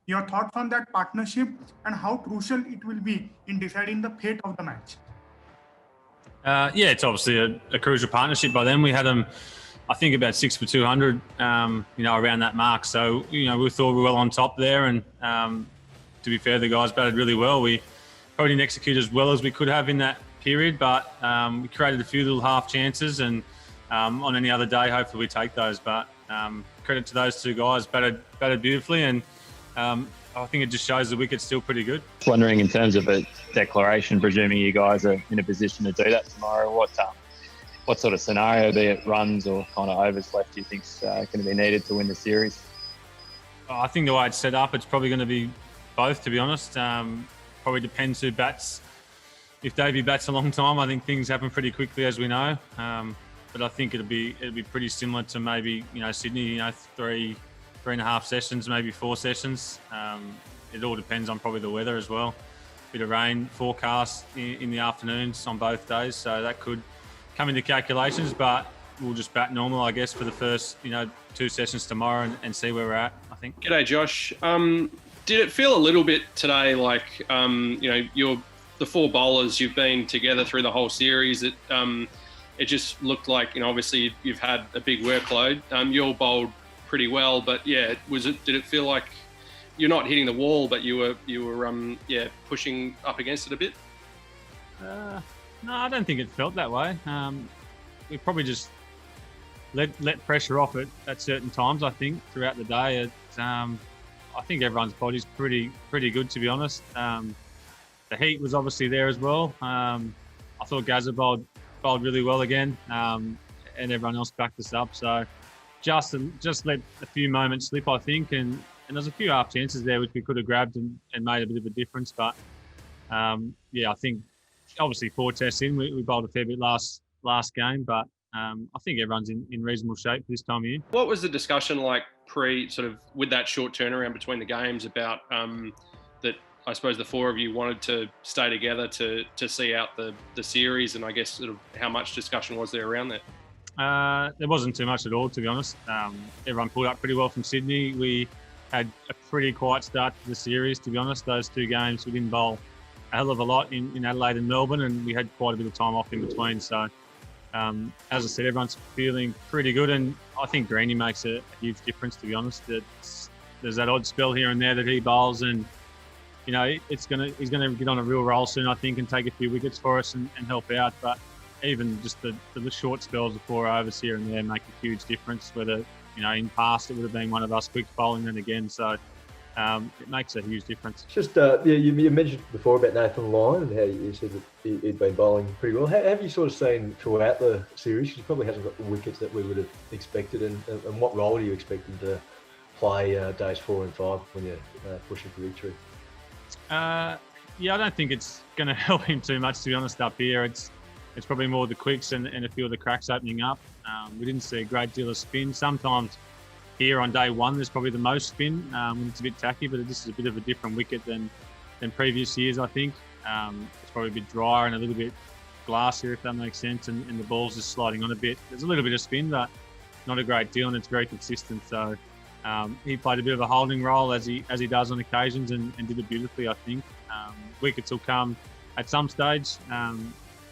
Your thoughts on that partnership and how crucial it will be in deciding the fate of the match? Yeah, it's obviously a crucial partnership by them. We had them, I think, about 6 for 200, around that mark. So, we thought we were well on top there. And to be fair, the guys batted really well. We probably didn't execute as well as we could have in that period, but we created a few little half chances. And on any other day, hopefully we take those. But credit to those two guys, batted beautifully. And I think it just shows the wicket's still pretty good. Just wondering, in terms of a declaration, presuming you guys are in a position to do that tomorrow, what sort of scenario, be it runs or kind of overs left, do you think's going to be needed to win the series? I think the way it's set up, it's probably going to be both, to be honest. Probably depends who bats. If Davey bats a long time, I think things happen pretty quickly, as we know. But I think it'll be pretty similar to maybe Sydney. 3.5 sessions, maybe 4 sessions. It all depends on probably the weather as well. Bit of rain forecast in the afternoons on both days, so that could come into calculations. But we'll just bat normal, I guess, for the first 2 sessions tomorrow and see where we're at, I think. G'day, Josh. Did it feel a little bit today like you're the 4 bowlers, you've been together through the whole series? It just looked like obviously you've had a big workload. You all bowled pretty well, but did it feel like you're not hitting the wall, but you were pushing up against it a bit? No, I don't think it felt that way. We probably just let pressure off at certain times. I think throughout the day, I think everyone's body's pretty good, to be honest. The heat was obviously there as well. I thought Gazza bowled really well again, and everyone else backed us up. So just let a few moments slip, I think, and there's a few half chances there which we could have grabbed and made a bit of a difference. But I think obviously 4 tests in, we bowled a fair bit last game, but I think everyone's in reasonable shape for this time of year. What was the discussion like with that short turnaround between the games about that? I suppose the 4 of you wanted to stay together to see out the series, and I guess how much discussion was there around that? There wasn't too much at all, to be honest. Everyone pulled up pretty well from Sydney. We had a pretty quiet start to the series, to be honest. Those 2 games, we didn't bowl a hell of a lot in Adelaide and Melbourne, and we had quite a bit of time off in between. So, as I said, everyone's feeling pretty good, and I think Greeny makes a huge difference, to be honest. There's that odd spell here and there that he bowls, and he's going to get on a real roll soon, I think, and take a few wickets for us and help out. But even just the short spells of 4 overs here and there make a huge difference. Whether in past it would have been one of us quick bowling then again, so it makes a huge difference. Just you mentioned before about Nathan Lyon and how you said that he'd been bowling pretty well. How have you sort of seen throughout the series? He probably hasn't got the wickets that we would have expected, and what role do you expect him to play days 4 and 5 when you're pushing for victory? I don't think it's going to help him too much, to be honest. Up here, it's probably more the quicks and a few of the cracks opening up. We didn't see a great deal of spin. Sometimes here on day 1, there's probably the most spin when it's a bit tacky, but this is a bit of a different wicket than previous years, I think. It's probably a bit drier and a little bit glassier, if that makes sense, and the ball's just sliding on a bit. There's a little bit of spin, but not a great deal, and it's very consistent. So he played a bit of a holding role as he does on occasions, and did it beautifully, I think. Wickets will come at some stage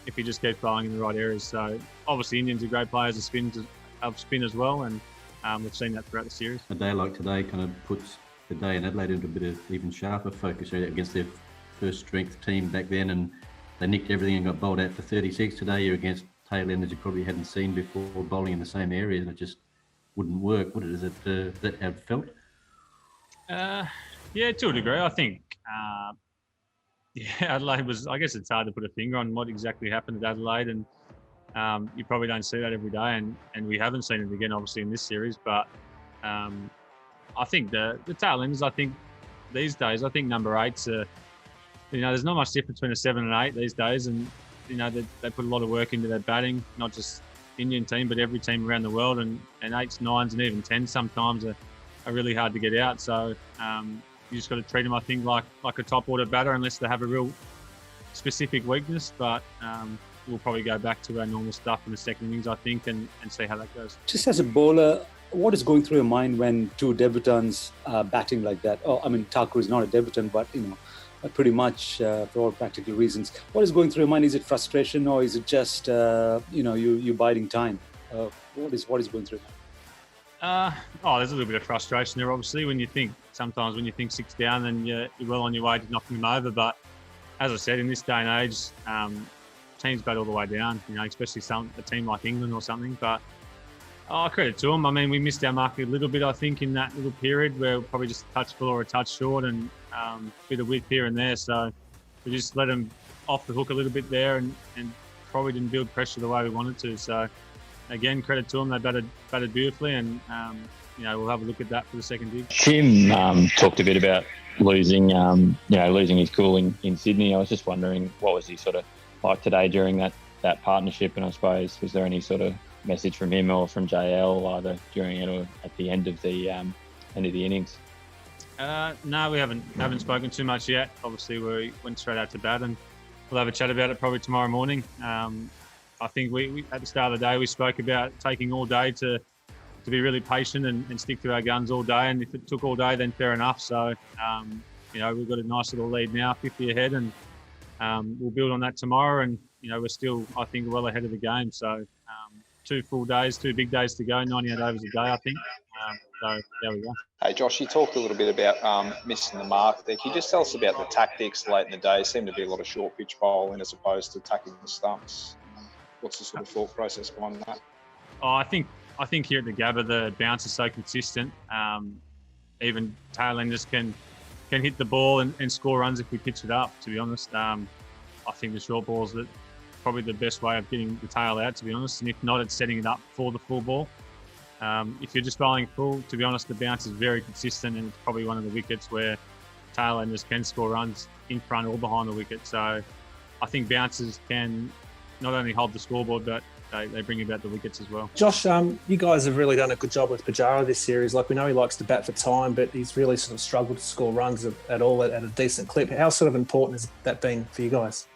if he just keeps bowling in the right areas. So obviously Indians are great players of spin as well, and we've seen that throughout the series. A day like today kind of puts the day in Adelaide into a bit of even sharper focus against their first strength team back then, and they nicked everything and got bowled out for 36. Today you're against tail enders you probably hadn't seen before, bowling in the same area, and it just wouldn't work, would it? Is it that how it felt? Yeah, to a degree. I think Adelaide was, I guess it's hard to put a finger on what exactly happened at Adelaide, and you probably don't see that every day, and we haven't seen it again, obviously, in this series. But I think the tail enders, I think these days, I think number 8's, there's not much difference between a 7 and 8 these days, and they put a lot of work into their batting, not just Indian team, but every team around the world, and 8s, 9s, and even 10s sometimes are really hard to get out. So you just got to treat them, I think, like a top order batter, unless they have a real specific weakness. But we'll probably go back to our normal stuff in the second innings, I think, and see how that goes. Just as a bowler, what is going through your mind when two debutants are batting like that? Oh, I mean, Thakur is not a debutant, but pretty much for all practical reasons. What is going through your mind? Is it frustration, or is it just you biding time? What is going through your mind? There's a little bit of frustration there, obviously, when you think 6 down, then you're well on your way to knocking them over. But as I said, in this day and age, teams bat all the way down, especially a team like England or something. But credit to them. I mean, we missed our mark a little bit, I think, in that little period where we're probably just a touch full or a touch short and a bit of width here and there. So we just let them off the hook a little bit there and probably didn't build pressure the way we wanted to. So again, credit to them. They batted beautifully, and we'll have a look at that for the second dig. Tim talked a bit about losing his cool in Sydney. I was just wondering, what was he sort of like today during that partnership? And I suppose, was there any sort of message from him or from JL either during it or at the end of the innings? No, we haven't spoken too much yet. Obviously, we went straight out to bat, and we'll have a chat about it probably tomorrow morning. I think we at the start of the day we spoke about taking all day to be really patient and stick to our guns all day. And if it took all day, then fair enough. So we've got a nice little lead now, 50 ahead, and we'll build on that tomorrow. And we're still, I think, well ahead of the game. So 2 full days, 2 big days to go, 98 overs a day, I think. So there we go. Hey Josh, you talked a little bit about missing the mark there. Can you just tell us about the tactics late in the day? Seemed to be a lot of short pitch bowling as opposed to attacking the stumps. What's the sort of thought process behind that? I think here at the Gabba, the bounce is so consistent. Even tailenders can hit the ball and score runs if we pitch it up, to be honest. I think the short ball's probably the best way of getting the tail out, to be honest. And if not, it's setting it up for the full ball. If you're just bowling full, to be honest, the bounce is very consistent, and it's probably one of the wickets where tailenders can score runs in front or behind the wicket. So I think bounces can not only hold the scoreboard, but they bring about the wickets as well. Josh, you guys have really done a good job with Pujara this series. Like, we know he likes to bat for time, but he's really sort of struggled to score runs at all at a decent clip. How sort of important has that been for you guys?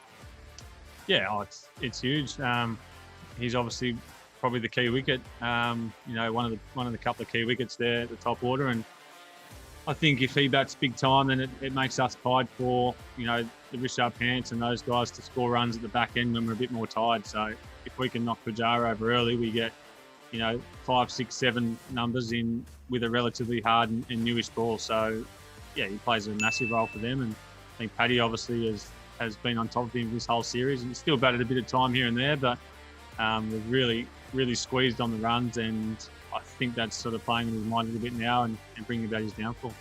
Yeah, it's huge. He's obviously probably the key wicket. One of the couple of key wickets there at the top order, and I think if he bats big time, then it makes us tied for the Richard Pants and those guys to score runs at the back end when we're a bit more tired. So if we can knock Pujara over early, we get 5, 6, 7 numbers in with a relatively hard and newish ball. So yeah, he plays a massive role for them, and I think Paddy obviously has been on top of him this whole series, and still batted a bit of time here and there, but we've really squeezed on the runs, and I think that's sort of playing in his mind a little bit now and bringing about his downfall.